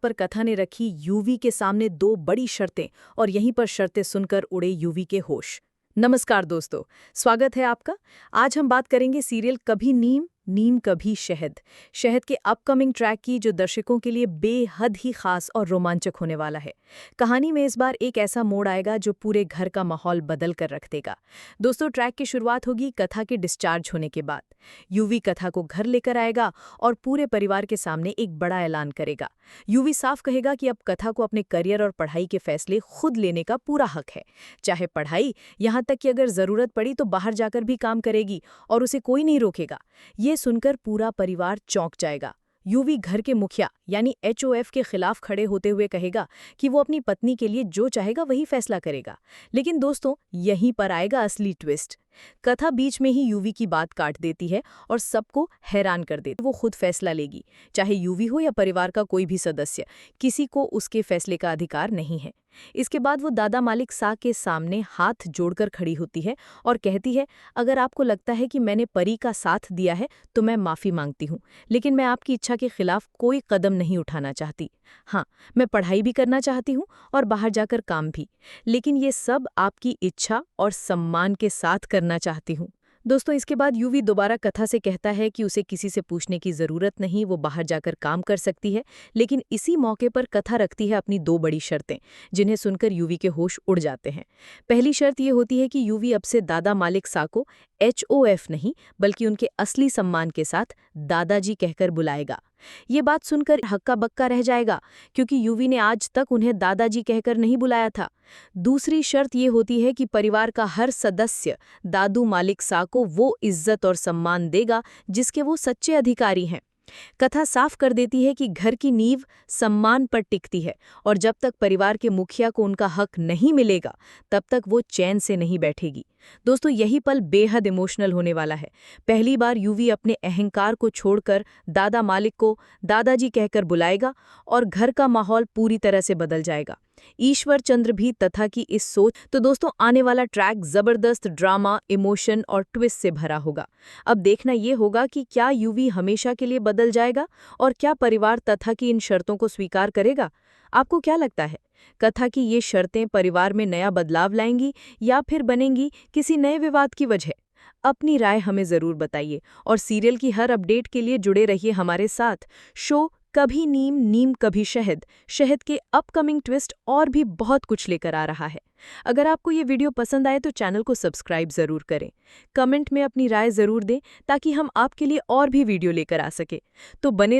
पर कथा ने रखी यूवी के सामने दो बड़ी शर्तें और यहीं पर शर्तें सुनकर उड़े यूवी के होश। नमस्कार दोस्तों, स्वागत है आपका। आज हम बात करेंगे सीरियल कभी नीम नीम कभी शहद शहद के अपकमिंग ट्रैक की, जो दर्शकों के लिए बेहद ही खास और रोमांचक होने वाला है। कहानी में इस बार एक ऐसा मोड़ आएगा जो पूरे घर का माहौल बदल कर रख देगा। दोस्तों, ट्रैक की शुरुआत होगी कथा के डिस्चार्ज होने के बाद। यूवी कथा को घर लेकर आएगा और पूरे परिवार के सामने एक बड़ा ऐलान करेगा। यूवी साफ कहेगा कि अब कथा को अपने करियर और पढ़ाई के फैसले खुद लेने का पूरा हक है। चाहे पढ़ाई, यहाँ तक कि अगर जरूरत पड़ी तो बाहर जाकर भी काम करेगी और उसे कोई नहीं रोकेगा। ये सुनकर पूरा परिवार चौंक जाएगा। यूवी घर के मुखिया यानी HOF के खिलाफ खड़े होते हुए कहेगा कि वो अपनी पत्नी के लिए जो चाहेगा वही फैसला करेगा। लेकिन दोस्तों, यहीं पर आएगा असली ट्विस्ट। कथा बीच में ही यूवी की बात काट देती है और सबको हैरान कर देती है। वो खुद फैसला लेगी, चाहे यूवी हो या परिवार का कोई भी सदस्य, किसी को उसके फैसले का अधिकार नहीं है। इसके बाद वो दादा मालिक सा के सामने हाथ जोड़कर खड़ी होती है और कहती है, अगर आपको लगता है कि मैंने परी का साथ दिया है तो मैं माफ़ी मांगती हूँ, लेकिन मैं आपकी इच्छा के खिलाफ कोई कदम नहीं उठाना चाहती। हाँ, मैं पढ़ाई भी करना चाहती हूँ और बाहर जाकर काम भी, लेकिन ये सब आपकी इच्छा और सम्मान के साथ करना चाहती हूँ। दोस्तों, इसके बाद यूवी दोबारा कथा से कहता है कि उसे किसी से पूछने की ज़रूरत नहीं, वो बाहर जाकर काम कर सकती है। लेकिन इसी मौके पर कथा रखती है अपनी दो बड़ी शर्तें, जिन्हें सुनकर यूवी के होश उड़ जाते हैं। पहली शर्त ये होती है कि यूवी अब से दादा मालिक सा को HOF नहीं, बल्कि उनके असली सम्मान के साथ दादाजी कहकर बुलाएगा। ये बात सुनकर हक्का बक्का रह जाएगा, क्योंकि यूवी ने आज तक उन्हें दादाजी कहकर नहीं बुलाया था। दूसरी शर्त ये होती है कि परिवार का हर सदस्य दादू मालिक सा को वो इज्जत और सम्मान देगा जिसके वो सच्चे अधिकारी हैं। कथा साफ कर देती है कि घर की नींव सम्मान पर टिकती है और जब तक परिवार के मुखिया को उनका हक नहीं मिलेगा, तब तक वो चैन से नहीं बैठेगी। दोस्तों, यही पल बेहद इमोशनल होने वाला है। पहली बार यूवी अपने अहंकार को छोड़कर दादा मालिक को दादाजी कहकर बुलाएगा और घर का माहौल पूरी तरह से बदल जाएगा। ईश्वर चंद्र भी तथा की इस सोच। तो दोस्तों, आने वाला ट्रैक जबरदस्त ड्रामा, इमोशन और ट्विस्ट से भरा होगा। अब देखना ये होगा कि क्या यूवी हमेशा के लिए बदल जाएगा और क्या परिवार तथा की इन शर्तों को स्वीकार करेगा। आपको क्या लगता है, कथा की ये शर्तें परिवार में नया बदलाव लाएंगी या फिर बनेंगी किसी नए विवाद की वजह? अपनी राय हमें ज़रूर बताइए और सीरियल की हर अपडेट के लिए जुड़े रहिए हमारे साथ। शो कभी नीम नीम कभी शहद शहद के अपकमिंग ट्विस्ट और भी बहुत कुछ लेकर आ रहा है। अगर आपको ये वीडियो पसंद आए तो चैनल को सब्सक्राइब ज़रूर करें। कमेंट में अपनी राय ज़रूर दें ताकि हम आपके लिए और भी वीडियो लेकर आ सके। तो बने